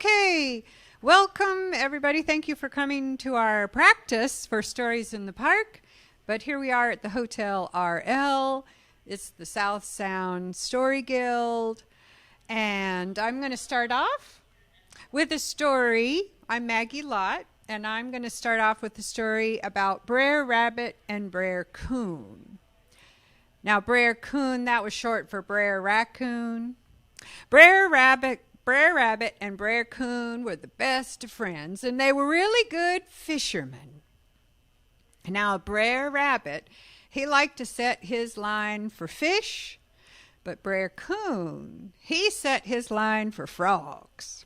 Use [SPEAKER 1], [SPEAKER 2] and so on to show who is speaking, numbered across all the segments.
[SPEAKER 1] Okay, welcome everybody. Thank you for coming to our practice for Stories in the Park. But here we are at the Hotel RL. It's the South Sound Story Guild. And I'm going to start off with a story. I'm Maggie Lott, and I'm going to start off with a story about Brer Rabbit and Brer Coon. Now, Brer Coon, that was short for Brer Raccoon. Brer Rabbit and Brer Coon were the best of friends, and they were really good fishermen. Now, Brer Rabbit, he liked to set his line for fish, but Brer Coon, he set his line for frogs.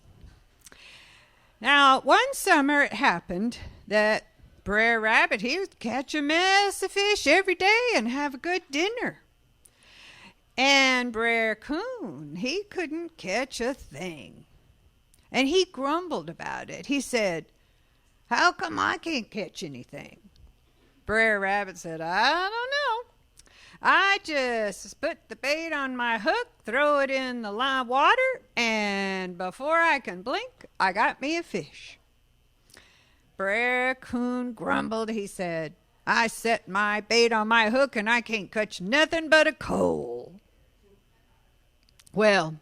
[SPEAKER 1] Now, one summer it happened that Brer Rabbit, he would catch a mess of fish every day and have a good dinner. And Brer Coon, he couldn't catch a thing. And he grumbled about it. He said, "How come I can't catch anything?" Brer Rabbit said, "I don't know. I just put the bait on my hook, throw it in the live water, and before I can blink, I got me a fish." Brer Coon grumbled. He said, "I set my bait on my hook and I can't catch nothing but a coal." Well,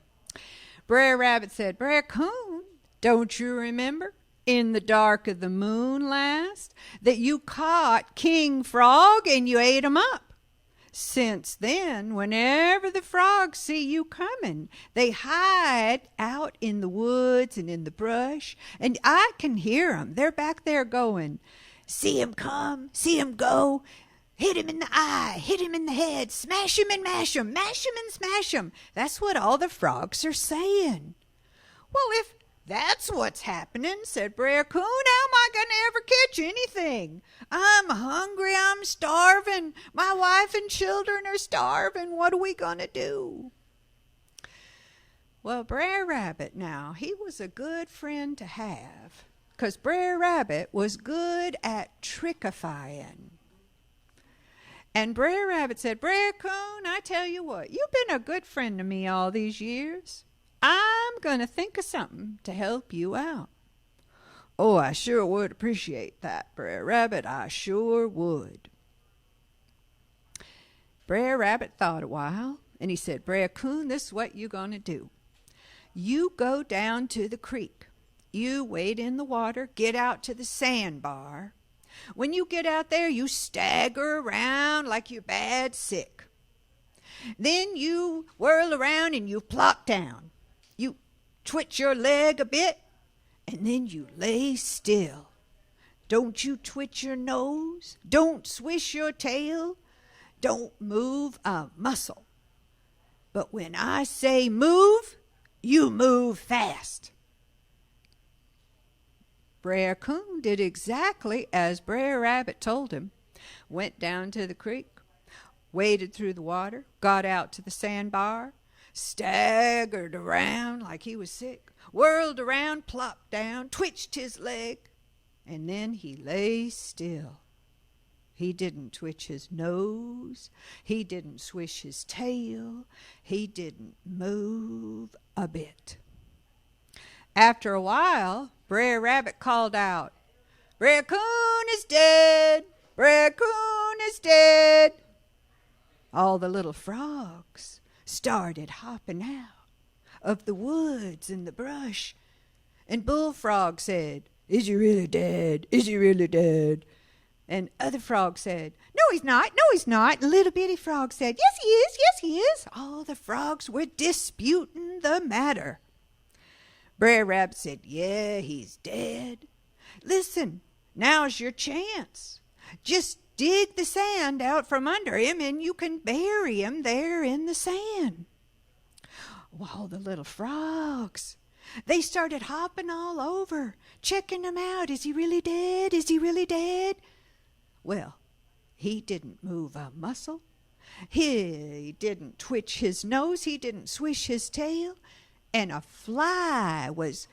[SPEAKER 1] Brer Rabbit said, "Brer Coon, don't you remember in the dark of the moon last that you caught King Frog and you ate him up? Since then, whenever the frogs see you coming, they hide out in the woods and in the brush, and I can hear them. They're back there going, 'See him come, see him go. Hit him in the eye, hit him in the head, smash him and mash him and smash him.' That's what all the frogs are saying." "Well, if that's what's happening," said Brer Coon, "how am I going to ever catch anything? I'm hungry, I'm starving. My wife and children are starving. What are we going to do?" Well, Brer Rabbit now, he was a good friend to have, 'cause Brer Rabbit was good at trickifying. And Brer Rabbit said, "Brer Coon, I tell you what, you've been a good friend to me all these years. I'm going to think of something to help you out." "Oh, I sure would appreciate that, Brer Rabbit. I sure would." Brer Rabbit thought a while, and he said, "Brer Coon, this is what you going to do. You go down to the creek. You wade in the water, get out to the sandbar. When you get out there, you stagger around like you're bad sick. Then you whirl around and you plop down. You twitch your leg a bit, and then you lay still. Don't you twitch your nose. Don't swish your tail. Don't move a muscle. But when I say move, you move fast." Brer Coon did exactly as Brer Rabbit told him. Went down to the creek, waded through the water, got out to the sandbar, staggered around like he was sick, whirled around, plopped down, twitched his leg, and then he lay still. He didn't twitch his nose. He didn't swish his tail. He didn't move a bit. After a while, Brer Rabbit called out, "Brer Coon is dead! Brer Coon is dead!" All the little frogs started hopping out of the woods and the brush, and Bullfrog said, "Is he really dead? Is he really dead?" And other frogs said, "No, he's not. No, he's not." And little bitty frog said, "Yes, he is. Yes, he is." All the frogs were disputing the matter. Brer Rabbit said, "Yeah, he's dead. Listen, now's your chance. Just dig the sand out from under him and you can bury him there in the sand." Well, the little frogs, they started hopping all over, checking him out. "Is he really dead? Is he really dead?" Well, he didn't move a muscle. He didn't twitch his nose. He didn't swish his tail. And a fly was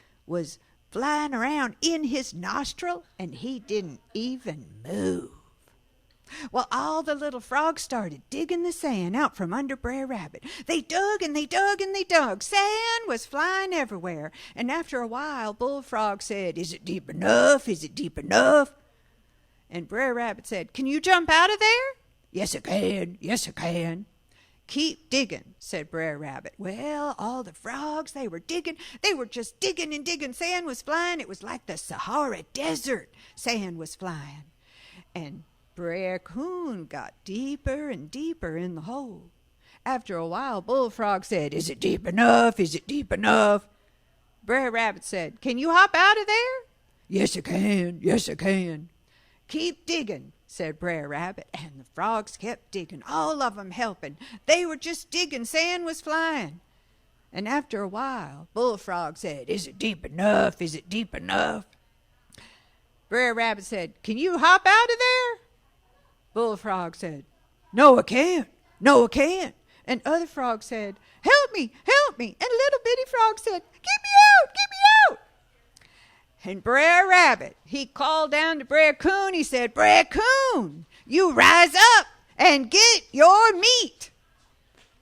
[SPEAKER 1] flying around in his nostril, and he didn't even move. Well, all the little frogs started digging the sand out from under Brer Rabbit. They dug and they dug and they dug. Sand was flying everywhere. And after a while, Bullfrog said, "Is it deep enough? Is it deep enough?" And Brer Rabbit said, "Can you jump out of there?" "Yes, I can. Yes, I can." "Keep digging," said Brer Rabbit. Well, all the frogs, they were digging. They were just digging and digging. Sand was flying. It was like the Sahara Desert. Sand was flying. And Brer Coon got deeper and deeper in the hole. After a while, Bullfrog said, "Is it deep enough? Is it deep enough?" Brer Rabbit said, "Can you hop out of there?" "Yes, I can. Yes, I can." "Keep digging," said Brer Rabbit, and the frogs kept digging, all of them helping. They were just digging. Sand was flying. And after a while, Bullfrog said, "Is it deep enough? Is it deep enough?" Brer Rabbit said, "Can you hop out of there?" Bullfrog said, "No, I can't. No, I can't." And other frogs said, "Help me, help me." And Little Bitty Frog said, "Get me out, get me out." And Brer Rabbit, he called down to Brer Coon. He said, "Brer Coon, you rise up and get your meat."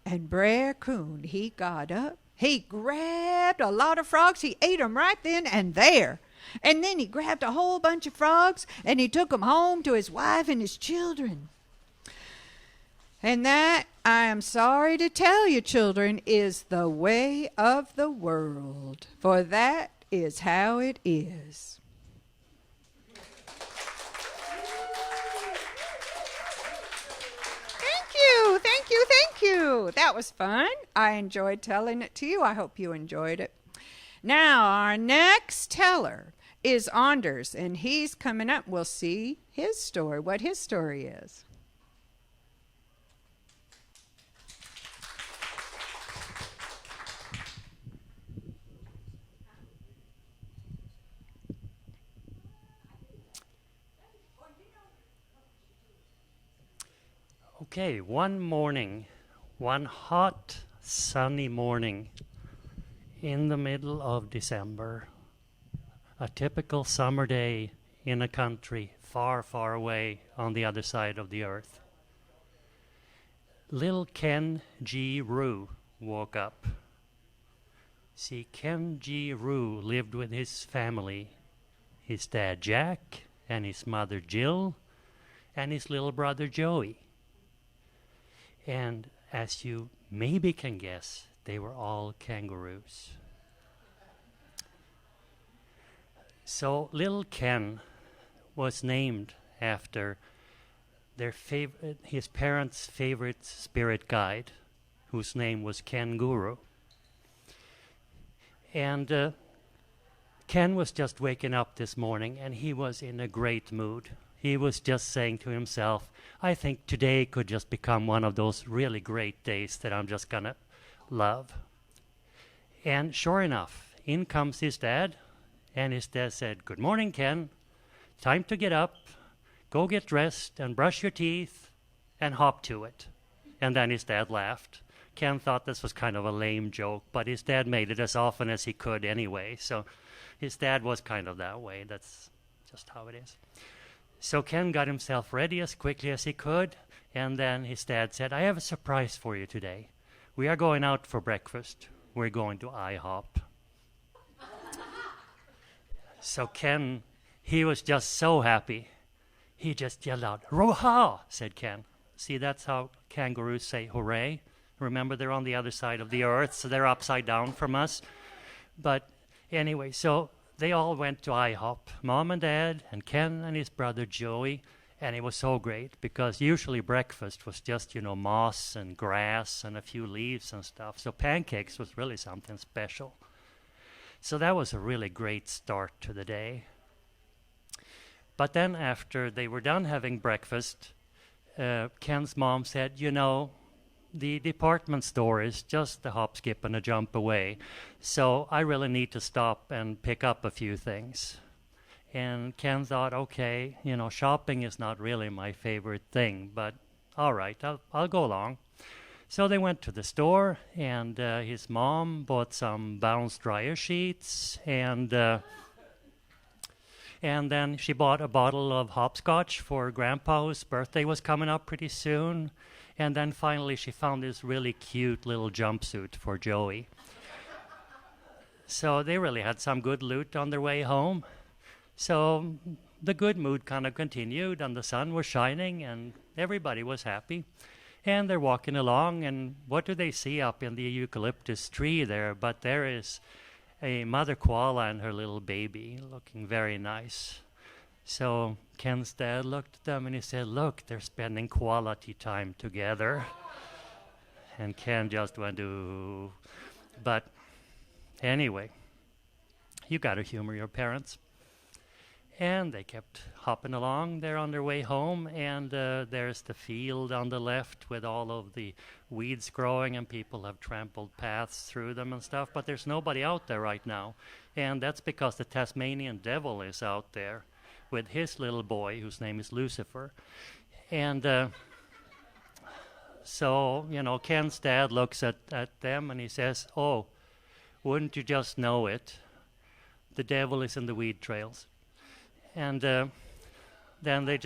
[SPEAKER 1] And Brer Coon, he got up. He grabbed a lot of frogs. He ate them right then and there. And then he grabbed a whole bunch of frogs and he took them home to his wife and his children. And that, I am sorry to tell you, children, is the way of the world. For that is how it is. Thank you, thank you. That was fun. I enjoyed telling it to you. I hope you enjoyed it. Now, our next teller is Anders, and he's coming up. We'll see his story, what his story is.
[SPEAKER 2] Okay, one morning, one hot, sunny morning in the middle of December, a typical summer day in a country far, far away on the other side of the earth. Little Ken G. Roo woke up. See, Ken G. Roo lived with his family, his dad Jack, and his mother Jill, and his little brother Joey. And as you maybe can guess, they were all kangaroos. So little Ken was named after his parents' favorite spirit guide, whose name was Ken Guru. And Ken was just waking up this morning, and he was in a great mood. He was just saying to himself, "I think today could just become one of those really great days that I'm just gonna love." And sure enough, in comes his dad, and his dad said, "Good morning, Ken. Time to get up, go get dressed, and brush your teeth, and hop to it." And then his dad laughed. Ken thought this was kind of a lame joke, but his dad made it as often as he could anyway. So his dad was kind of that way. That's just how it is. So Ken got himself ready as quickly as he could, and then his dad said, "I have a surprise for you today. We are going out for breakfast. We're going to IHOP." So Ken, he was just so happy. He just yelled out, "Hurrah!" said Ken. See, that's how kangaroos say hooray. Remember, they're on the other side of the earth, so they're upside down from us. But anyway, so they all went to IHOP, Mom and Dad, and Ken and his brother Joey, and it was so great because usually breakfast was just, moss and grass and a few leaves and stuff. So pancakes was really something special. So that was a really great start to the day. But then after they were done having breakfast, Ken's mom said, the department store is just a hop, skip, and a jump away. So I really need to stop and pick up a few things. And Ken thought, okay, shopping is not really my favorite thing, but all right, I'll go along. So they went to the store, and his mom bought some bounce dryer sheets, and And then she bought a bottle of hopscotch for Grandpa, whose birthday was coming up pretty soon. And then finally she found this really cute little jumpsuit for Joey. So they really had some good loot on their way home. So the good mood kind of continued, and the sun was shining, and everybody was happy. And they're walking along, and what do they see up in the eucalyptus tree there? But there is a mother koala and her little baby looking very nice. So Ken's dad looked at them and he said, "Look, they're spending quality time together." And Ken just went, "Ooh." But anyway, you got to humor your parents. And they kept hopping along. They're on their way home, and there's the field on the left with all of the weeds growing, and people have trampled paths through them and stuff, but there's nobody out there right now. And that's because the Tasmanian devil is out there with his little boy, whose name is Lucifer. And so, Ken's dad looks at them and he says, "Oh, wouldn't you just know it? The devil is in the weed trails." And then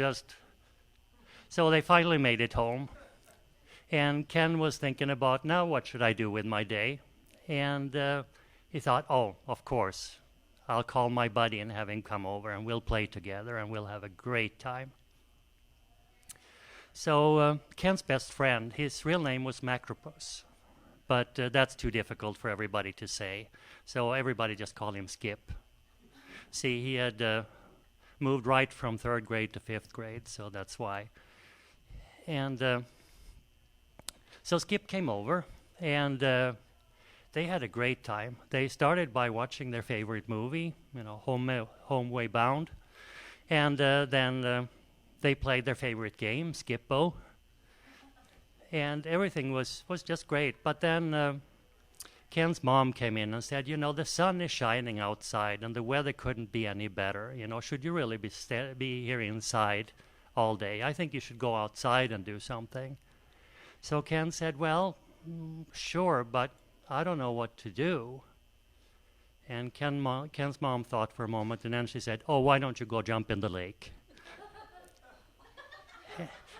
[SPEAKER 2] so they finally made it home. And Ken was thinking about, now what should I do with my day? And he thought, oh, of course, I'll call my buddy and have him come over, and we'll play together, and we'll have a great time. So Ken's best friend, his real name was Macropus, but that's too difficult for everybody to say. So everybody just called him Skip. See, he had moved right from 3rd grade to 5th grade, so that's why. And so Skip came over, and they had a great time. They started by watching their favorite movie, Homeway Bound, and then they played their favorite game, Skip-Bo, and everything was just great. But then Ken's mom came in and said, the sun is shining outside and the weather couldn't be any better. Should you really be here inside all day? I think you should go outside and do something. So Ken said, well, sure, but I don't know what to do. And Ken's mom thought for a moment, and then she said, oh, why don't you go jump in the lake?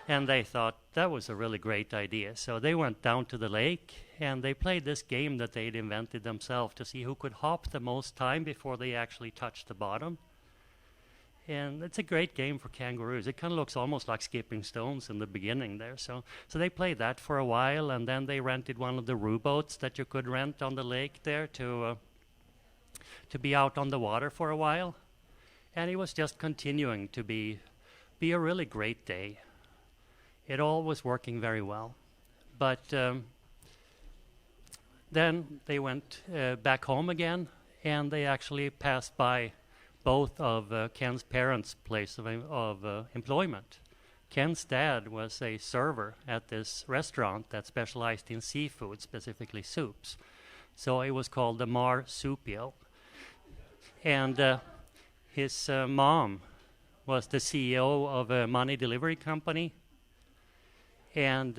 [SPEAKER 2] And they thought that was a really great idea. So they went down to the lake, and they played this game that they'd invented themselves to see who could hop the most time before they actually touched the bottom. And it's a great game for kangaroos. It kind of looks almost like skipping stones in the beginning there. So they played that for a while, and then they rented one of the rowboats that you could rent on the lake there to be out on the water for a while. And it was just continuing to be a really great day. It all was working very well. But then they went back home again, and they actually passed by both of Ken's parents' place of employment. Ken's dad was a server at this restaurant that specialized in seafood, specifically soups. So it was called the Marsupio. And his mom was the CEO of a money delivery company. And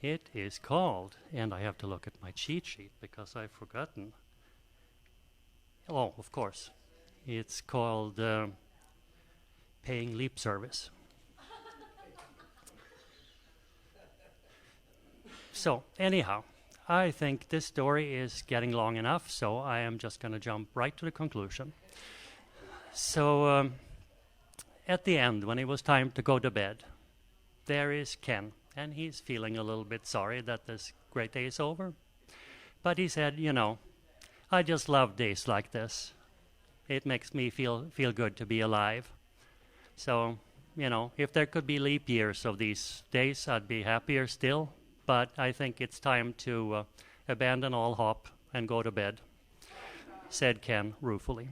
[SPEAKER 2] it is called, and I have to look at my cheat sheet because I've forgotten. Oh, of course. It's called Paying Leap Service. So, anyhow, I think this story is getting long enough, so I am just going to jump right to the conclusion. So, at the end, when it was time to go to bed, there is Ken, and he's feeling a little bit sorry that this great day is over. But he said, I just love days like this. It makes me feel good to be alive. So, if there could be leap years of these days, I'd be happier still. But I think it's time to abandon all hope and go to bed, said Ken ruefully.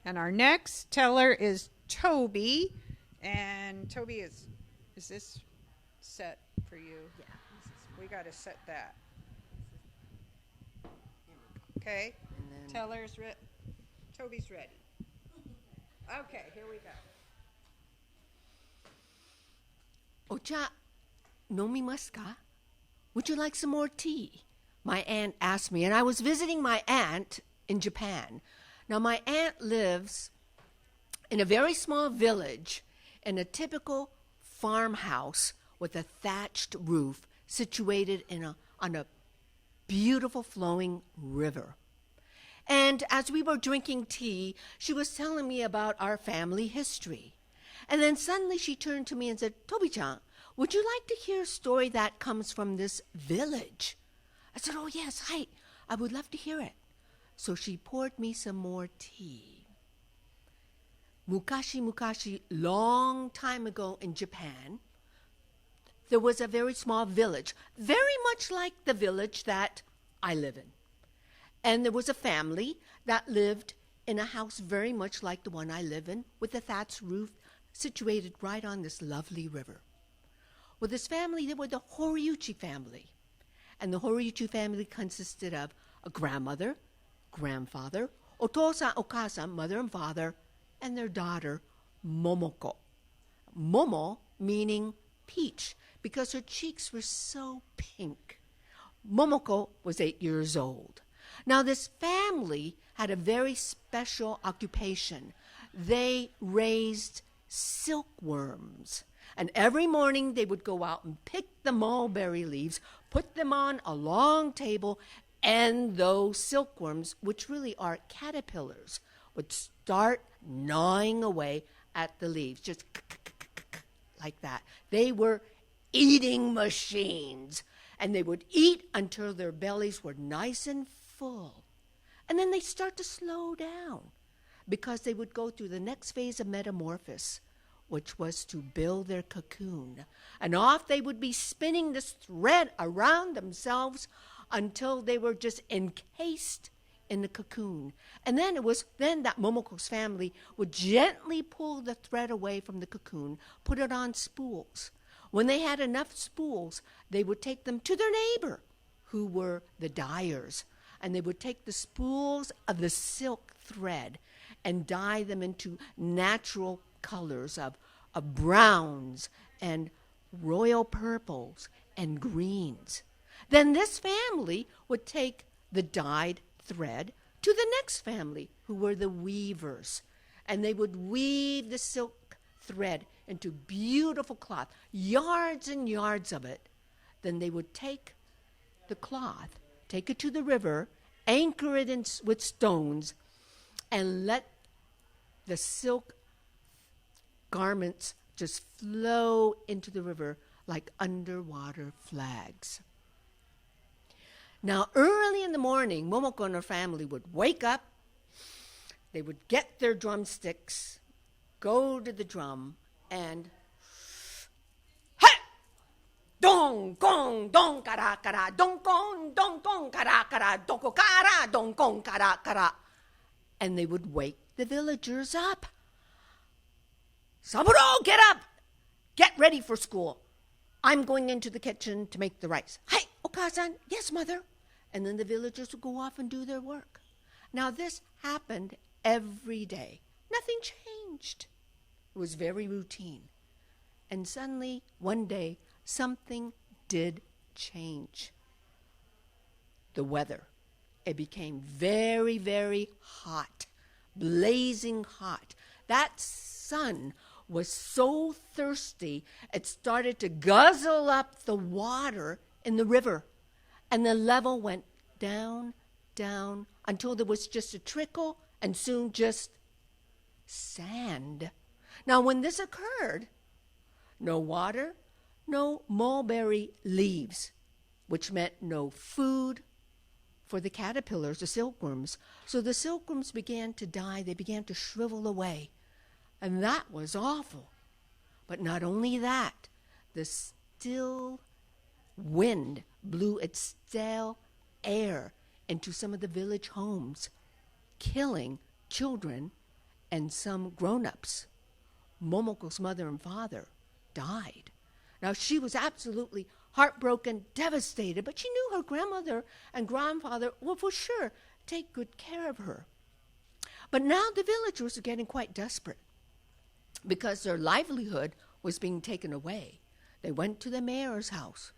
[SPEAKER 1] And our next teller is Toby. And Toby, is this set for you?
[SPEAKER 3] Yeah.
[SPEAKER 1] We got to set that. Okay.
[SPEAKER 3] And then
[SPEAKER 1] Tell her Toby's ready. Okay, here we go.
[SPEAKER 3] Ocha, nomimasu ka? Would you like some more tea? My aunt asked me, and I was visiting my aunt in Japan. Now, my aunt lives in a very small village in a typical farmhouse with a thatched roof situated on a beautiful flowing river. And as we were drinking tea, she was telling me about our family history. And then suddenly she turned to me and said, Tobi-chan, would you like to hear a story that comes from this village? I said, oh, yes, I would love to hear it. So she poured me some more tea. Mukashi, long time ago in Japan, there was a very small village, very much like the village that I live in. And there was a family that lived in a house very much like the one I live in, with a thatched roof situated right on this lovely river. Well, this family, they were the Horiuchi family. And the Horiuchi family consisted of a grandmother, grandfather, otosan, okasan, mother and father, and their daughter, Momoko. Momo meaning peach, because her cheeks were so pink. Momoko was 8 years old. Now, this family had a very special occupation. They raised silkworms. And every morning they would go out and pick the mulberry leaves, put them on a long table, and those silkworms, which really are caterpillars, would start gnawing away at the leaves, just like that. They were eating machines, and they would eat until their bellies were nice and full. And then they start to slow down because they would go through the next phase of metamorphosis, which was to build their cocoon. And off they would be spinning this thread around themselves until they were just encased in the cocoon. And then it was then that Momoko's family would gently pull the thread away from the cocoon, put it on spools. When they had enough spools, they would take them to their neighbor, who were the dyers. And they would take the spools of the silk thread and dye them into natural colors of browns and royal purples and greens. Then this family would take the dyed thread to the next family, who were the weavers. And they would weave the silk thread into beautiful cloth, yards and yards of it. Then they would take the cloth, take it to the river, anchor it with stones, and let the silk garments just flow into the river like underwater flags. Now, early in the morning, Momoko and her family would wake up. They would get their drumsticks, go to the drum, and dong gong dong kara kara dong gong kara kara doko kara dong gong kara kara, and they would wake the villagers up. Saburo, get up! Get ready for school. I'm going into the kitchen to make the rice. Hi, Okasan. Yes, mother. And then the villagers would go off and do their work. Now, this happened every day. Nothing changed. It was very routine. And suddenly, one day, something did change. The weather. It became very, very hot, blazing hot. That sun was so thirsty, it started to guzzle up the water in the river. And the level went down, down, until there was just a trickle and soon just sand. Now, when this occurred, no water, no mulberry leaves, which meant no food for the caterpillars, the silkworms. So the silkworms began to die. They began to shrivel away. And that was awful. But not only that, the still wind blew its stale air into some of the village homes, killing children and some grown-ups. Momoko's mother and father died. Now, she was absolutely heartbroken, devastated, but she knew her grandmother and grandfather will for sure take good care of her. But now the villagers are getting quite desperate because their livelihood was being taken away. They went to the mayor's house.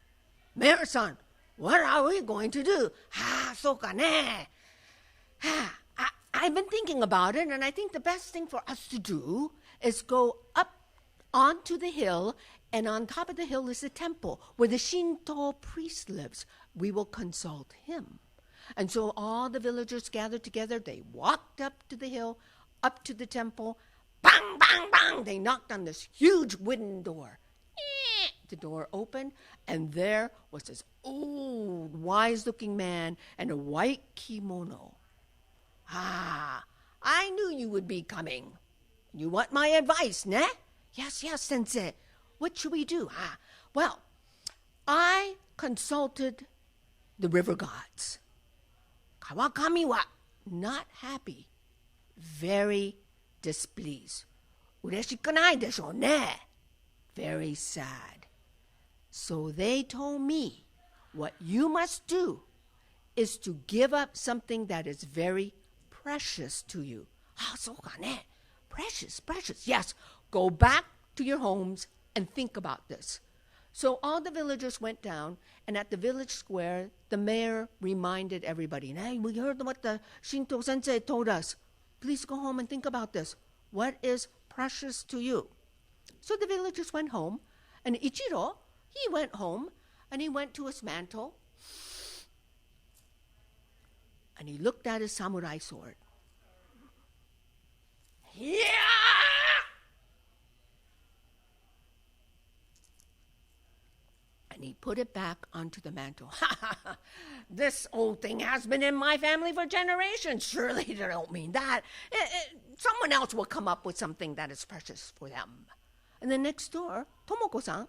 [SPEAKER 3] Mayor-san, what are we going to do? So ka ne. I've been thinking about it, and I think the best thing for us to do is go up onto the hill, and on top of the hill is a temple where the Shinto priest lives. We will consult him. And so all the villagers gathered together. They walked up to the hill, up to the temple. Bang, bang, bang! They knocked on this huge wooden door. The door opened, and there was this old, wise-looking man in a white kimono. I knew you would be coming. You want my advice, ne? Yes, sensei. What should we do? Well, I consulted the river gods. Kawakami wa not happy, very displeased. Ureshikanai desho ne? Very sad. So they told me what you must do is to give up something that is very precious to you. So ka ne? Precious. Yes, go back to your homes and think about this. So all the villagers went down, and at the village square, the mayor reminded everybody, hey, we heard what the Shinto sensei told us. Please go home and think about this. What is precious to you? So the villagers went home, and Ichiro, he went home, and he went to his mantle, and he looked at his samurai sword. Yeah! And he put it back onto the mantle. This old thing has been in my family for generations. Surely they don't mean that. Someone else will come up with something that is precious for them. And then next door, Tomoko-san,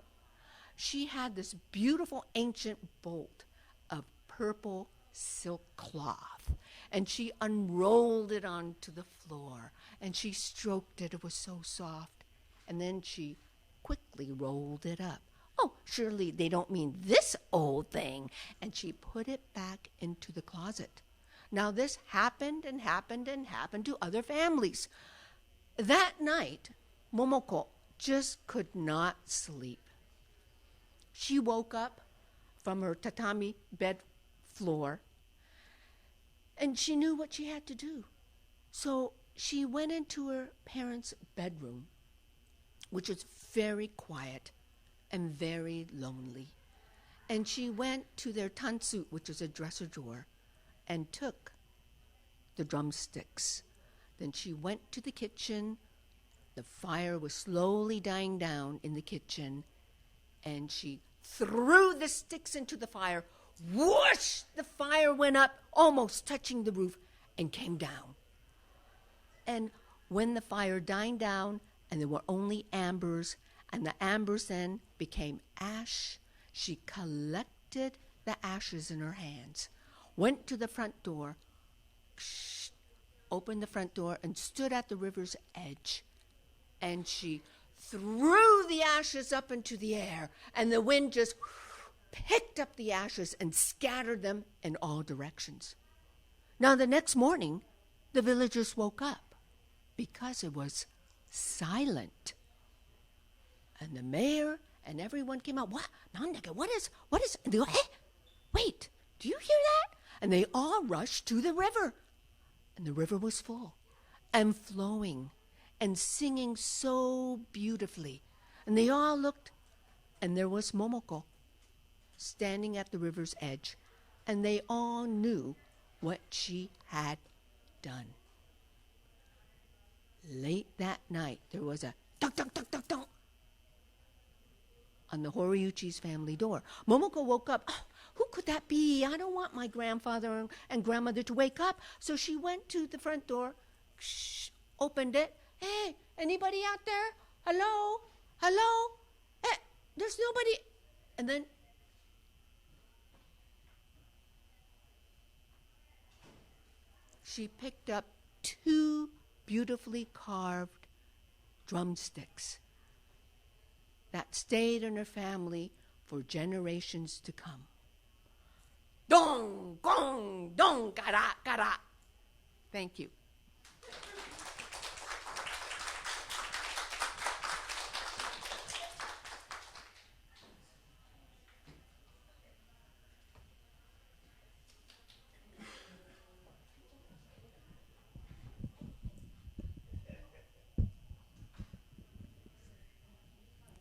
[SPEAKER 3] she had this beautiful ancient bolt of purple silk cloth. And she unrolled it onto the floor. And she stroked it. It was so soft. And then she quickly rolled it up. Oh, surely they don't mean this old thing. And she put it back into the closet. Now this happened to other families. That night, Momoko just could not sleep. She woke up from her tatami bed floor, and she knew what she had to do. So she went into her parents' bedroom, which was very quiet and very lonely. And she went to their tansu, which is a dresser drawer, and took the drumsticks. Then she went to the kitchen. The fire was slowly dying down in the kitchen, and she threw the sticks into the fire. Whoosh! The fire went up, almost touching the roof, and came down. And when the fire died down, and there were only embers, and the embers then became ash, she collected the ashes in her hands, went to the front door, opened the front door, and stood at the river's edge. And she threw the ashes up into the air, and the wind just picked up the ashes and scattered them in all directions. Now the next morning, the villagers woke up because it was silent. And the mayor and everyone came out. What? What is? And they go, hey, wait, do you hear that? And they all rushed to the river. And the river was full and flowing and singing so beautifully. And they all looked, and there was Momoko standing at the river's edge. And they all knew what she had done. Late that night, there was a dunk, dunk, dunk, dunk, dunk on the Horiuchi's family door. Momoko woke up. Oh, who could that be? I don't want my grandfather and grandmother to wake up. So she went to the front door, opened it. Hey, anybody out there? Hello? Hello? Hey, there's nobody. And then she picked up 2 beautifully carved drumsticks that stayed in her family for generations to come. Dong, gong, dong, gara, gara. Thank you.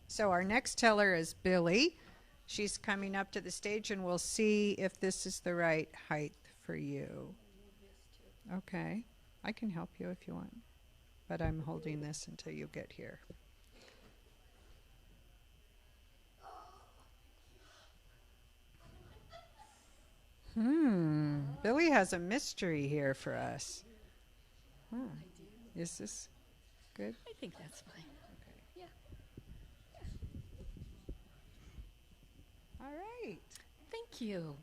[SPEAKER 1] So our next teller is Billy. She's coming up to the stage, and we'll see if this is the right height for you. Okay. I can help you if you want, but I'm holding this until you get here. Billy has a mystery here for us. Is this good?
[SPEAKER 4] I think that's fine.
[SPEAKER 1] Okay.
[SPEAKER 4] Yeah.
[SPEAKER 1] All right.
[SPEAKER 4] Thank you.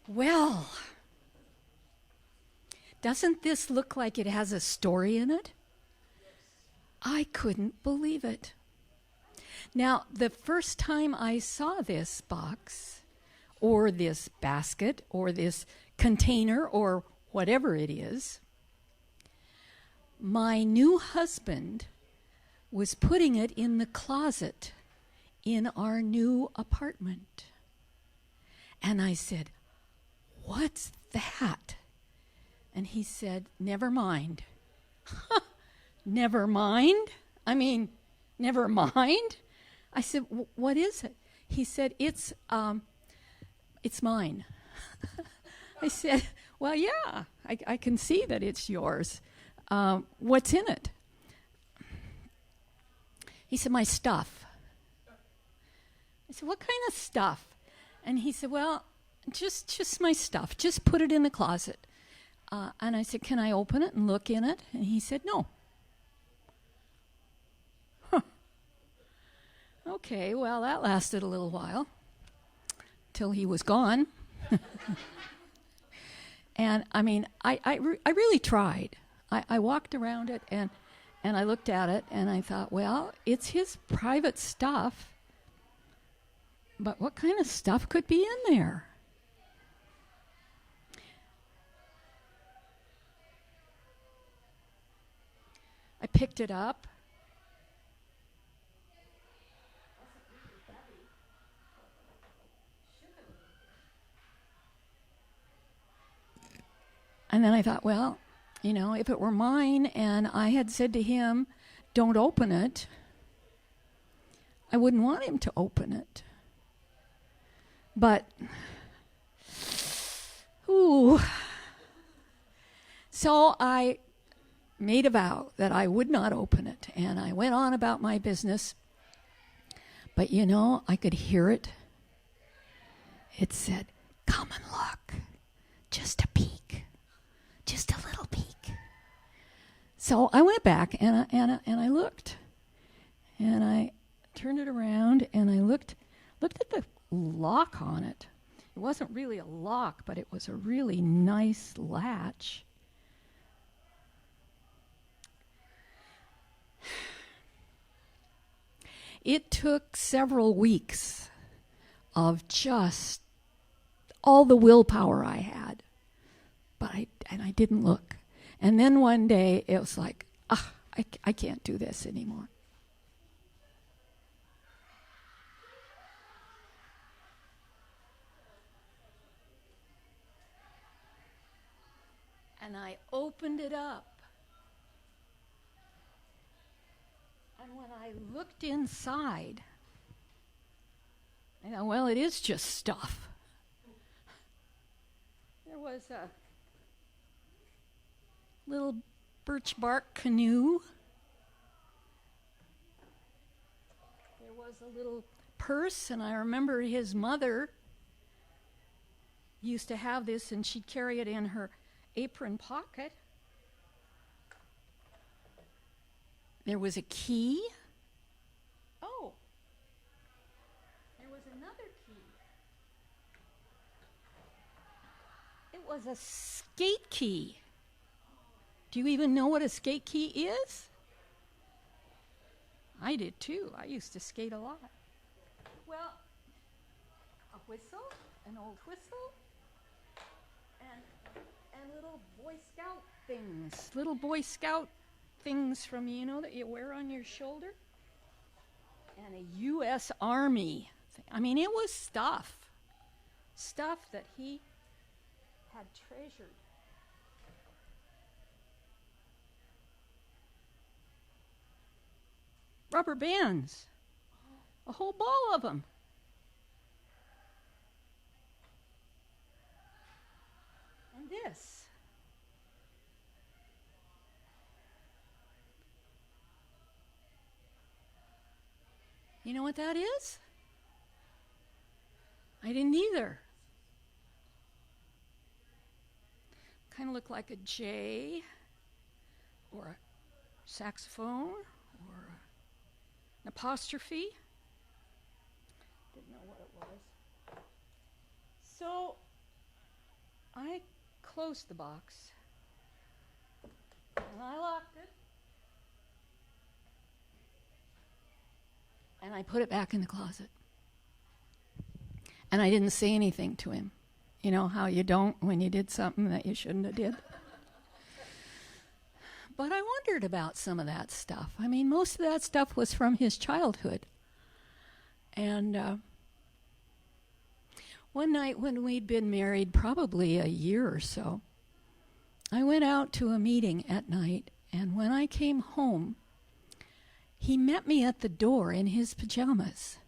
[SPEAKER 4] Well, doesn't this look like it has a story in it? I couldn't believe it. Now, the first time I saw this box, or this basket, or this container, or whatever it is, my new husband was putting it in the closet in our new apartment. And I said, "What's that?" And he said, "Never mind." Never mind? I mean, never mind? I said, "What is it?" He said, it's mine. I said, "Well, yeah, I can see that it's yours. What's in it?" He said, "My stuff." I said, "What kind of stuff?" And he said, "Well, just my stuff. Just put it in the closet." And I said, "Can I open it and look in it?" And he said, "No." Okay, well, that lasted a little while till he was gone. And I mean, I really tried. I walked around it and I looked at it and I thought, well, it's his private stuff, but what kind of stuff could be in there? I picked it up. And then I thought, well, you know, if it were mine and I had said to him, "Don't open it," I wouldn't want him to open it. But, ooh. So I made a vow that I would not open it, and I went on about my business. But, you know, I could hear it. It said, "Come and look. Just a peek. Just a little peek." So I went back and I looked. And I turned it around and I looked at the lock on it. It wasn't really a lock, but it was a really nice latch. It took several weeks of just all the willpower I had, but I didn't look. And then one day it was like, I can't do this anymore. And I opened it up. And when I looked inside, I thought, well, it is just stuff. There was a little birch bark canoe. There was a little purse, and I remember his mother used to have this, and she'd carry it in her apron pocket. There was a key. Oh, there was another key. It was a skate key. Do you even know what a skate key is? I did too. I used to skate a lot. Well, a whistle, an old whistle, and little Boy Scout things. Little Boy Scout things from, that you wear on your shoulder. And a U.S. Army thing. I mean, it was stuff that he had treasured. Rubber bands, a whole ball of them. And this. You know what that is? I didn't either. Kind of looked like a J or a saxophone or an apostrophe. Didn't know what it was. So I closed the box and I locked it. And I put it back in the closet. And I didn't say anything to him. You know how you don't when you did something that you shouldn't have did? But I wondered about some of that stuff. I mean, most of that stuff was from his childhood. And one night when we'd been married probably a year or so, I went out to a meeting at night, and when I came home, he met me at the door in his pajamas,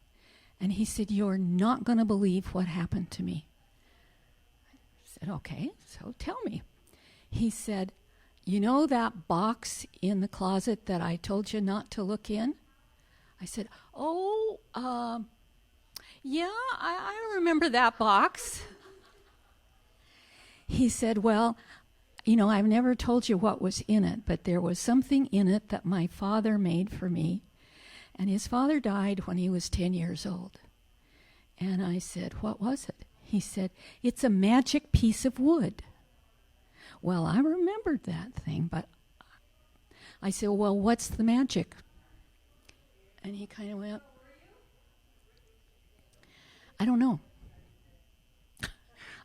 [SPEAKER 4] and he said, "You're not going to believe what happened to me." I said, "Okay, so tell me." He said, "You know that box in the closet that I told you not to look in?" I said, "Oh, yeah, I remember that box." He said, "Well, I've never told you what was in it, but there was something in it that my father made for me. And his father died when he was 10 years old." And I said, "What was it?" He said, "It's a magic piece of wood." Well, I remembered that thing, but I said, "Well, what's the magic?" And he kind of went, "I don't know."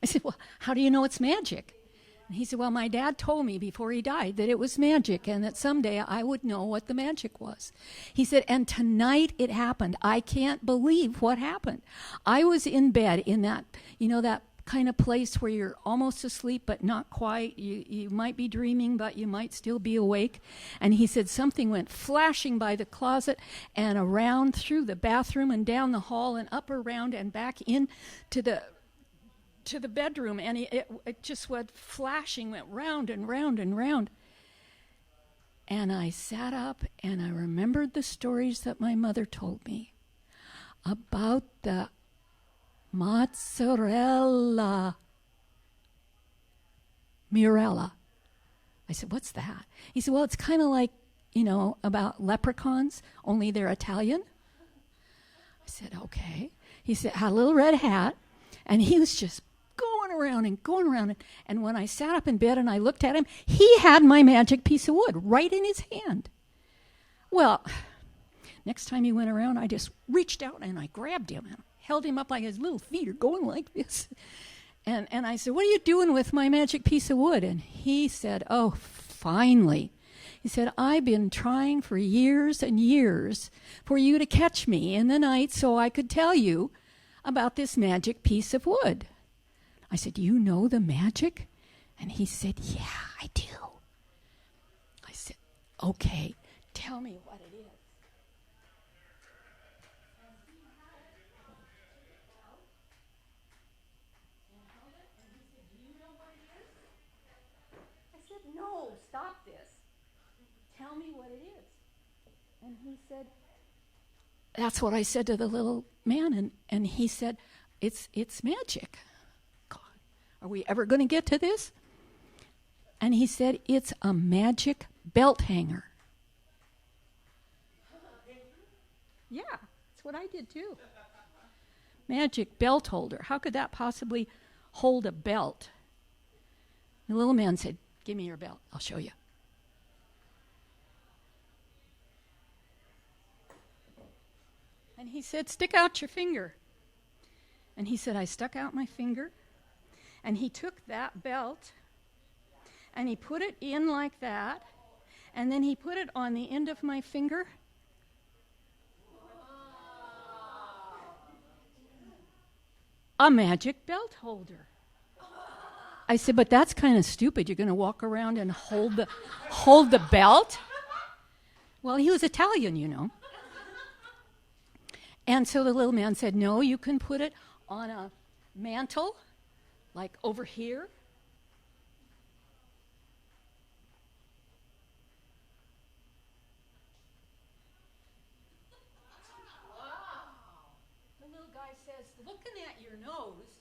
[SPEAKER 4] I said, "Well, how do you know it's magic?" And he said, "Well, my dad told me before he died that it was magic and that someday I would know what the magic was." He said, "And tonight it happened. I can't believe what happened. I was in bed in that, that kind of place where you're almost asleep but not quite. You might be dreaming, but you might still be awake." And he said something went flashing by the closet and around through the bathroom and down the hall and up around and back into the bedroom, and it just went flashing, went round and round and round. And I sat up and I remembered the stories that my mother told me about the mozzarella Mirella. I said, "What's that?" He said, "Well, it's kind of like, about leprechauns, only they're Italian." I said, "Okay." He said, had a little red hat, and he was just going around and going around. And when I sat up in bed and I looked at him, he had my magic piece of wood right in his hand. Well, next time he went around, I just reached out and I grabbed him and held him up like his little feet are going like this. And I said, "What are you doing with my magic piece of wood?" And he said, "Oh, finally." He said, "I've been trying for years and years for you to catch me in the night so I could tell you about this magic piece of wood." I said, "You know the magic?" And he said, "Yeah, I do." I said, "Okay, tell me what it is." And he had it, took it out, and held it, and he said, "Do you know what it is?" I said, "No, stop this. Tell me what it is." And he said, "That's what I said to the little man." And he said, It's magic." Are we ever going to get to this? And he said, "It's a magic belt hanger." Yeah, that's what I did too. Magic belt holder. How could that possibly hold a belt? The little man said, "Give me your belt. I'll show you." And he said, stick out your finger. And he said, I stuck out my finger. And he took that belt and he put it in like that. And then he put it on the end of my finger. A magic belt holder. I said, but that's kind of stupid. You're going to walk around and hold the belt? Well, he was Italian, you know. And so the little man said, no, you can put it on a mantle, like over here. The little guy says, looking at your nose,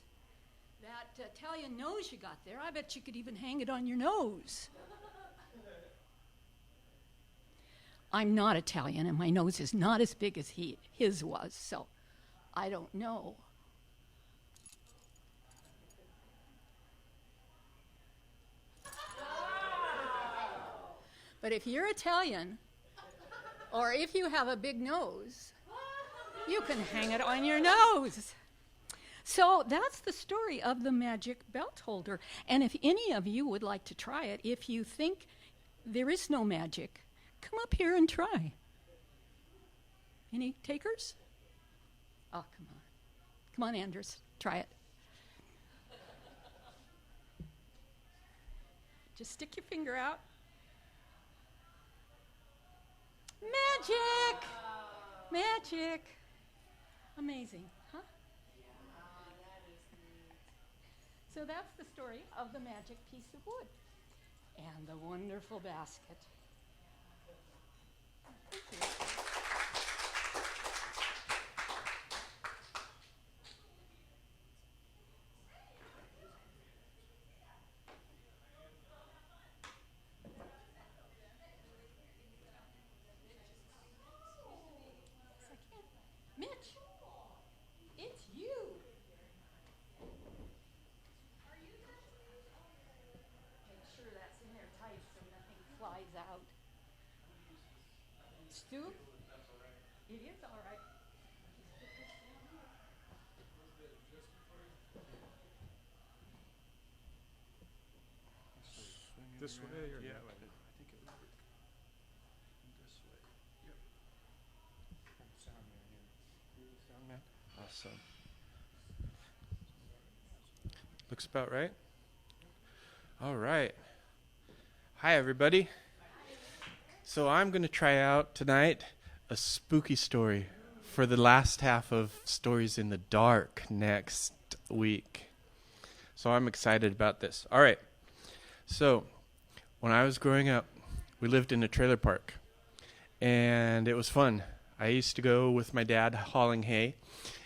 [SPEAKER 4] that Italian nose you got there, I bet you could even hang it on your nose. I'm not Italian, and my nose is not as big as his was, so I don't know. But if you're Italian, or if you have a big nose, you can hang it on your nose. So that's the story of the magic belt holder. And if any of you would like to try it, if you think there is no magic, come up here and try. Any takers? Oh, come on. Come on, Anders, try it. Just stick your finger out. Magic! Magic! Amazing, huh? So that's the story of the magic piece of wood and the wonderful basket. Thank you. Mitch, it's you. Make sure that's in there tight so nothing flies out. Stu? It is all right.
[SPEAKER 5] This way or
[SPEAKER 6] yeah,
[SPEAKER 5] that way?
[SPEAKER 6] I think it would work. This way. Yep. Sound man here. Sound man. Awesome. Looks about right. All right. Hi, everybody. So I'm going to try out tonight a spooky story for the last half of Stories in the Dark next week. So I'm excited about this. All right. So when I was growing up, we lived in a trailer park, and it was fun. I used to go with my dad hauling hay,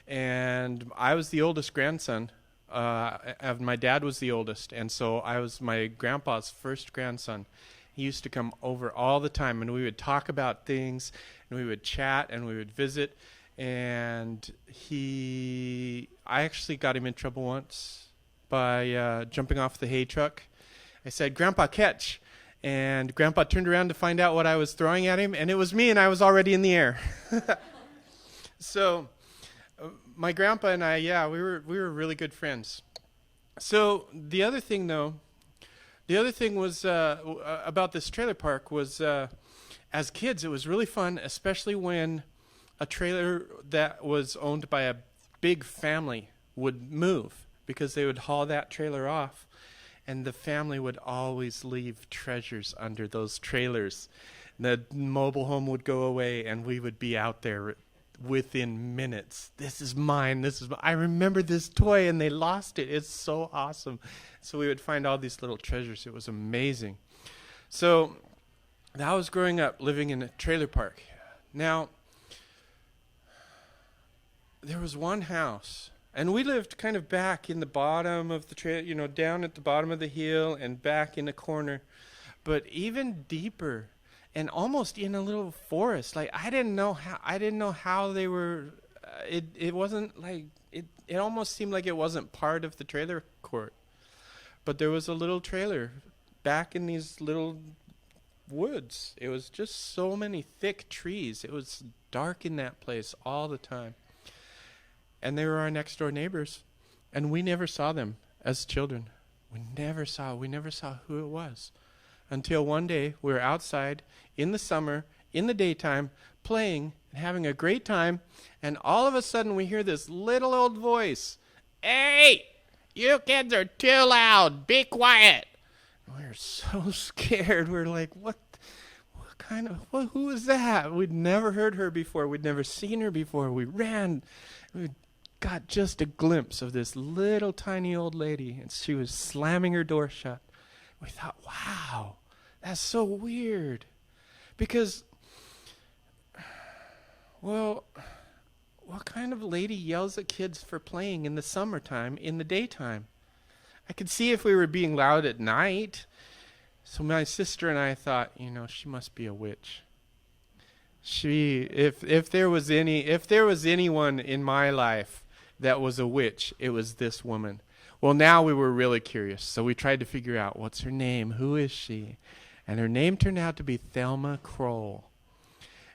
[SPEAKER 6] and I was the oldest grandson. My dad was the oldest, and so I was my grandpa's first grandson. He used to come over all the time, and we would talk about things, and we would chat, and we would visit, and I actually got him in trouble once by jumping off the hay truck. I said, "Grandpa, catch." And Grandpa turned around to find out what I was throwing at him, and it was me, and I was already in the air. So my grandpa and I, we were really good friends. So the other thing was about this trailer park was, as kids, it was really fun, especially when a trailer that was owned by a big family would move, because they would haul that trailer off. And the family would always leave treasures under those trailers. The mobile home would go away, and we would be out there within minutes. This is mine. I remember this toy, and they lost it. It's so awesome. So we would find all these little treasures. It was amazing. So I was growing up living in a trailer park. Now, there was one house. And we lived kind of back in the bottom of the trail, down at the bottom of the hill and back in a corner. But even deeper and almost in a little forest. Like, I didn't know how they were, it wasn't like, it almost seemed like it wasn't part of the trailer court. But there was a little trailer back in these little woods. It was just so many thick trees. It was dark in that place all the time. And they were our next door neighbors. And we never saw them as children. We never saw who it was. Until one day we were outside in the summer, in the daytime, playing and having a great time. And all of a sudden we hear this little old voice. Hey, you kids are too loud. Be quiet. And we were so scared. We were like, who is that? We'd never heard her before. We'd never seen her before. We ran. We got just a glimpse of this little tiny old lady, and she was slamming her door shut. We thought, wow, that's so weird. Because, well, what kind of lady yells at kids for playing in the summertime in the daytime? I could see if we were being loud at night. So my sister and I thought, she must be a witch. If there was anyone in my life that was a witch, it was this woman. Well, now we were really curious, so we tried to figure out what's her name, who is she? And her name turned out to be Thelma Kroll.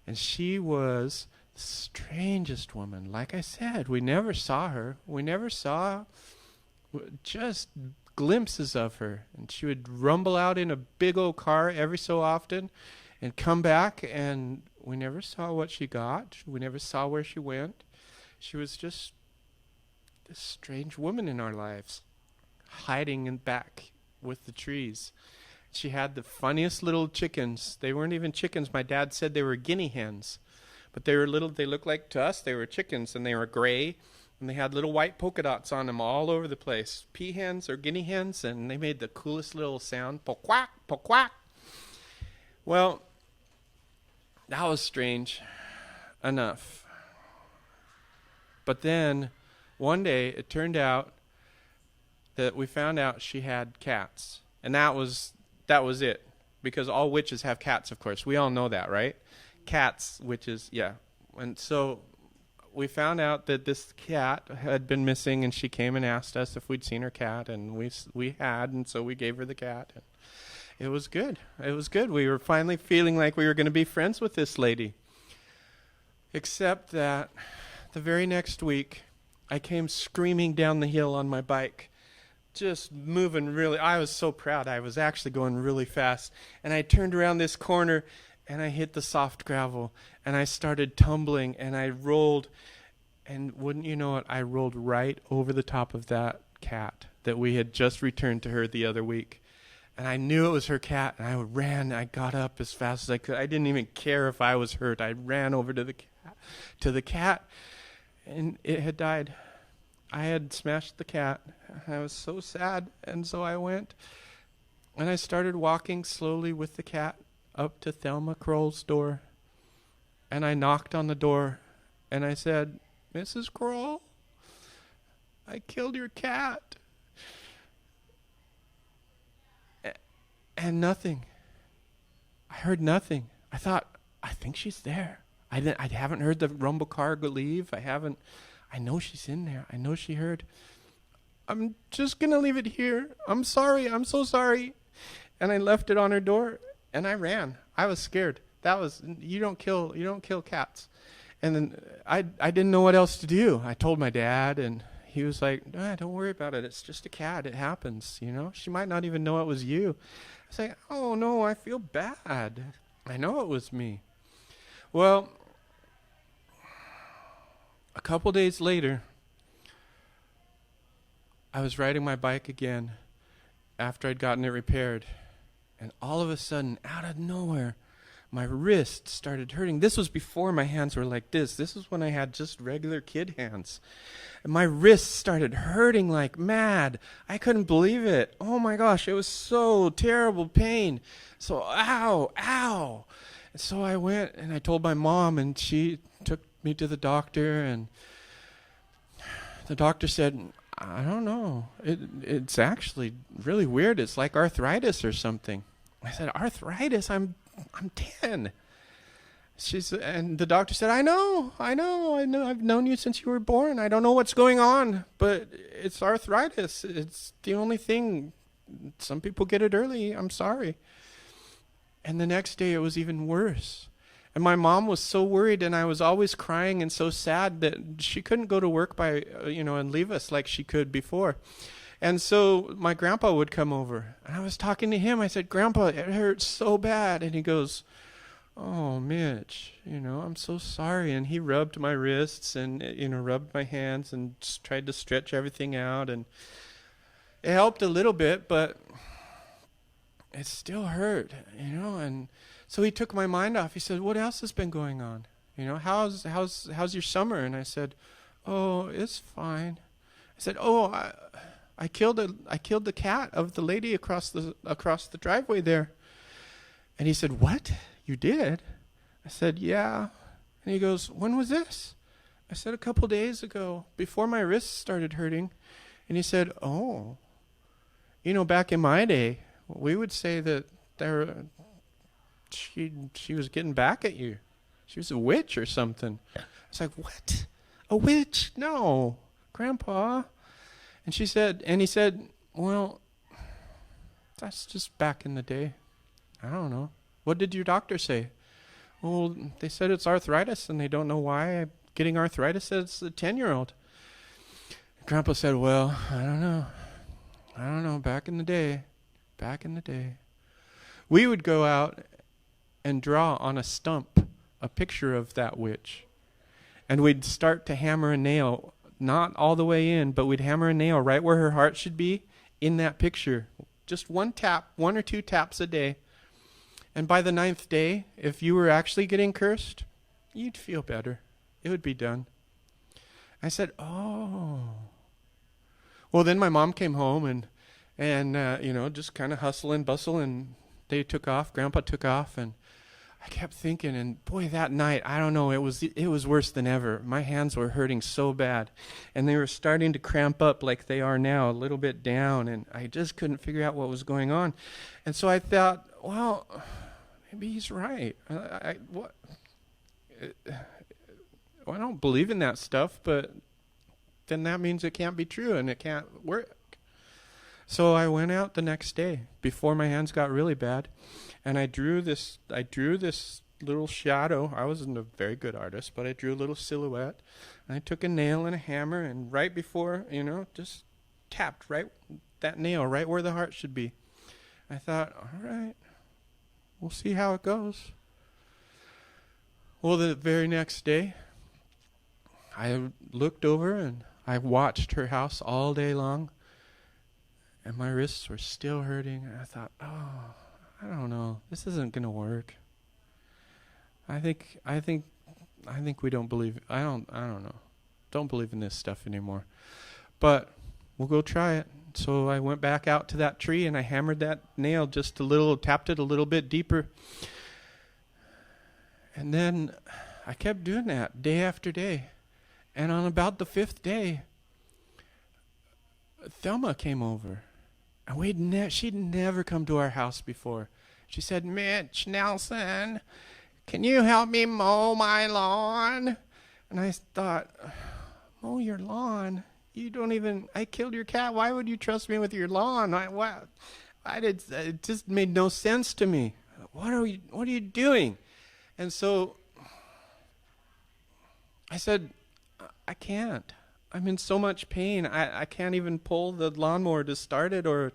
[SPEAKER 6] And she was the strangest woman. Like I said, we never saw her. We never saw just glimpses of her. And she would rumble out in a big old car every so often and come back, and we never saw what she got. We never saw where she went. She was just this strange woman in our lives, hiding in back with the trees. She had the funniest little chickens. They weren't even chickens. My dad said they were guinea hens. But they were little, they looked like to us, they were chickens, and they were gray, and they had little white polka dots on them all over the place. Peahens or guinea hens, and they made the coolest little sound. Po-quack, po-quack. Well, that was strange enough. But then, one day, it turned out that we found out she had cats. And that was it. Because all witches have cats, of course. We all know that, right? Cats, witches, yeah. And so we found out that this cat had been missing, and she came and asked us if we'd seen her cat, and we had, and so we gave her the cat. And it was good. It was good. We were finally feeling like we were going to be friends with this lady. Except that the very next week, I came screaming down the hill on my bike, just moving really. I was so proud. I was actually going really fast. And I turned around this corner, and I hit the soft gravel, and I started tumbling, and I rolled. And wouldn't you know it, I rolled right over the top of that cat that we had just returned to her the other week. And I knew it was her cat, and I ran. I got up as fast as I could. I didn't even care if I was hurt. I ran over to the cat, and it had died. I had smashed the cat. I was so sad, and so I went, and I started walking slowly with the cat up to Thelma Kroll's door, and I knocked on the door, and I said, "Mrs. Kroll, I killed your cat." And nothing. I heard nothing. I thought, I think she's there. I haven't heard the rumble car leave. I know she's in there. I know she heard. I'm just going to leave it here. I'm sorry. I'm so sorry. And I left it on her door, and I ran. I was scared. You don't kill cats. And then I didn't know what else to do. I told my dad, and he was like, don't worry about it. It's just a cat. It happens, She might not even know it was you. I was like, oh, no, I feel bad. I know it was me. Well, a couple days later, I was riding my bike again after I'd gotten it repaired. And all of a sudden, out of nowhere, my wrist started hurting. This was before my hands were like this. This was when I had just regular kid hands. And my wrist started hurting like mad. I couldn't believe it. Oh my gosh, it was so terrible pain. So, ow. And so I went and I told my mom, and she took me to the doctor, and the doctor said, I don't know. It's actually really weird. It's like arthritis or something. I said, arthritis? I'm 10. And the doctor said, I know. I've known you since you were born. I don't know what's going on, but it's arthritis. It's the only thing. Some people get it early. I'm sorry. And the next day it was even worse. And my mom was so worried, and I was always crying and so sad that she couldn't go to work and leave us like she could before. And so my grandpa would come over, and I was talking to him. I said, "Grandpa, it hurts so bad." And he goes, "Oh, Mitch, I'm so sorry." And he rubbed my wrists and, rubbed my hands and just tried to stretch everything out. And it helped a little bit, but it still hurt, and so he took my mind off. He said, "What else has been going on? How's your summer?" And I said, "Oh, it's fine." I said, "Oh, I killed the cat of the lady across the driveway there." And he said, "What? You did?" I said, "Yeah." And he goes, "When was this?" I said, "A couple days ago, before my wrists started hurting." And he said, "Oh, back in my day, we would say that she was getting back at you. She was a witch or something." I was like, "What? A witch? No, Grandpa." And he said, "Well, that's just back in the day. I don't know. What did your doctor say?" "Well, they said it's arthritis, and they don't know why I'm getting arthritis as a 10-year-old. Grandpa said, "Well, I don't know. Back in the day. We would go out and draw on a stump a picture of that witch. And we'd start to hammer a nail, not all the way in, but we'd hammer a nail right where her heart should be in that picture. Just one or two taps a day. And by the 9th day, if you were actually getting cursed, you'd feel better. It would be done." I said, "Oh." Well, then my mom came home and just kind of hustle and bustle, and they took off. Grandpa took off, and I kept thinking, and boy, that night, I don't know, it was worse than ever. My hands were hurting so bad, and they were starting to cramp up like they are now, a little bit down, and I just couldn't figure out what was going on. And so I thought, well, maybe he's right. I don't believe in that stuff, but then that means it can't be true and it can't work. So I went out the next day before my hands got really bad, and I drew this little shadow. I wasn't a very good artist, but I drew a little silhouette, and I took a nail and a hammer, and right before, just tapped that nail right where the heart should be. I thought, all right, we'll see how it goes. Well, the very next day, I looked over and I watched her house all day long. And my wrists were still hurting. And I thought, oh, I don't know. This isn't going to work. I think we don't believe. I don't know. Don't believe in this stuff anymore. But we'll go try it. So I went back out to that tree and I hammered that nail just a little, tapped it a little bit deeper. And then I kept doing that day after day. And on about the 5th day, Thelma came over. And she'd never come to our house before. She said, "Mitch Nelson, can you help me mow my lawn?" And I thought, mow your lawn? I killed your cat. Why would you trust me with your lawn? It just made no sense to me. What are you doing? And so I said, "I can't. I'm in so much pain. I can't even pull the lawnmower to start it, or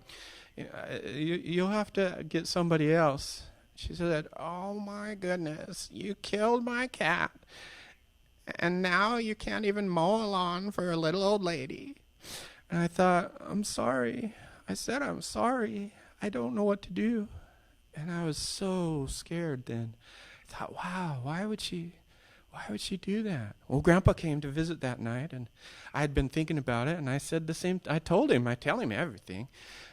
[SPEAKER 6] you'll have to get somebody else." She said, "Oh my goodness, you killed my cat, and now you can't even mow a lawn for a little old lady." And I thought, I'm sorry. I said, "I'm sorry. I don't know what to do." And I was so scared then. I thought, wow, why would she do that? Well, Grandpa came to visit that night, and I had been thinking about it, and I said the same. I tell him everything.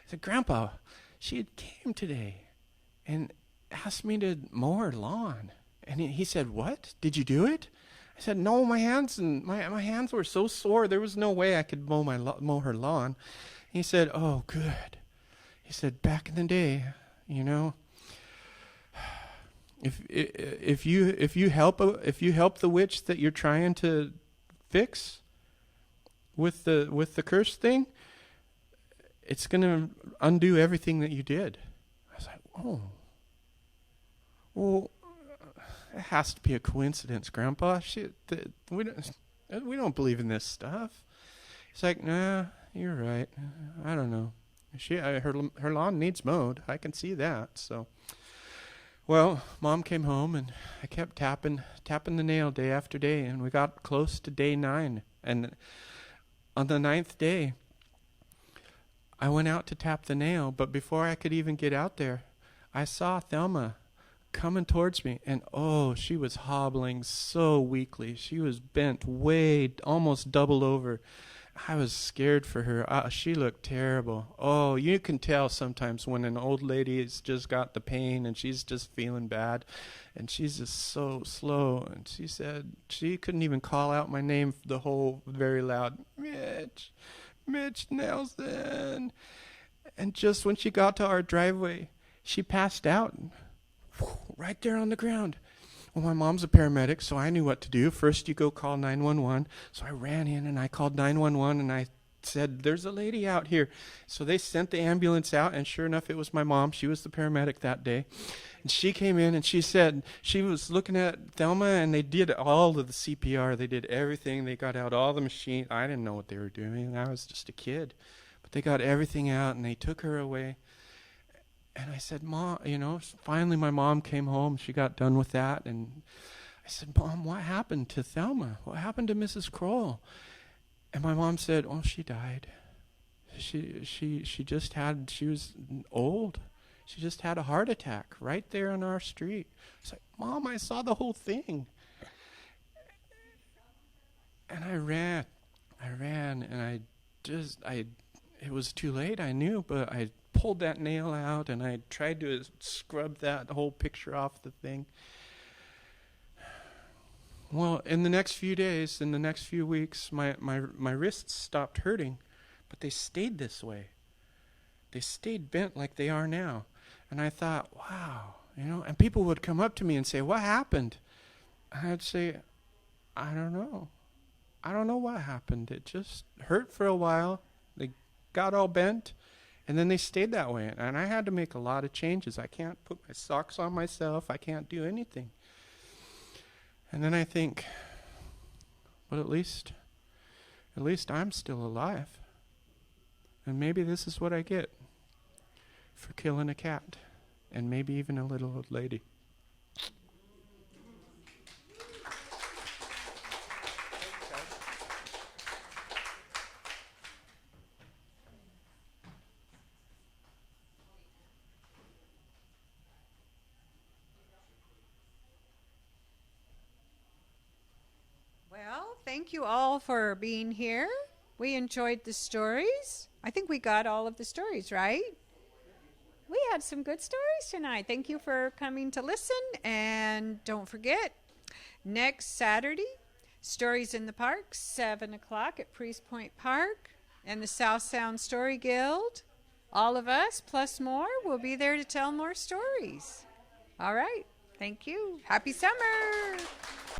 [SPEAKER 6] I said, "Grandpa, she had came today and asked me to mow her lawn." And he said, "What? Did you do it?" I said, "No, my hands were so sore. There was no way I could mow her lawn." And he said, "Oh, good." He said, "Back in the day, If you help the witch that you're trying to fix with the curse thing, it's going to undo everything that you did." I was like, "Oh, Well, it has to be a coincidence, Grandpa. We don't believe in this stuff. He's like, nah, you're right. I don't know. Her lawn needs mowed. I can see that. So, well, Mom came home and I kept tapping the nail day after day, and we got close to day 9. And on the 9th day, I went out to tap the nail, but before I could even get out there, I saw Thelma coming towards me, and she was hobbling so weakly. She was bent way, almost doubled over. I was scared for her. She looked terrible. Oh, you can tell sometimes when an old lady has just got the pain and she's just feeling bad, and she's just so slow. And she said she couldn't even call out my name very loud. Mitch Nelson. And just when she got to our driveway, she passed out right there on the ground. Well, my mom's a paramedic, so I knew what to do. First, you go call 911. So I ran in and I called 911 and I said, there's a lady out here. So they sent the ambulance out, and sure enough, it was my mom. She was the paramedic that day. And she came in and she said she was looking at Thelma, and they did all of the CPR. They did everything. They got out all the machine. I didn't know what they were doing. I was just a kid. But they got everything out and they took her away. And I said, Mom, finally my mom came home. She got done with that. And I said, Mom, what happened to Thelma? What happened to Mrs. Kroll? And my mom said, she died. She was old. She just had a heart attack right there on our street. I was like, Mom, I saw the whole thing. And I ran, and it was too late, I knew, but I pulled that nail out and I tried to scrub that whole picture off the thing. Well, in the next few days, in the next few weeks, my wrists stopped hurting, but they stayed this way. They stayed bent like they are now. And I thought, wow, and people would come up to me and say, what happened? And I'd say, I don't know. I don't know what happened. It just hurt for a while. They got all bent. And then they stayed that way. And I had to make a lot of changes. I can't put my socks on myself. I can't do anything. And then I think, but at least I'm still alive. And maybe this is what I get for killing a cat. And maybe even a little old lady.
[SPEAKER 1] Well, thank you all for being here. We enjoyed the stories. I think we got all of the stories, right? We had some good stories tonight. Thank you for coming to listen. And don't forget, next Saturday, Stories in the Park, 7 o'clock at Priest Point Park and the South Sound Story Guild. All of us, plus more, will be there to tell more stories. All right. Thank you. Happy summer.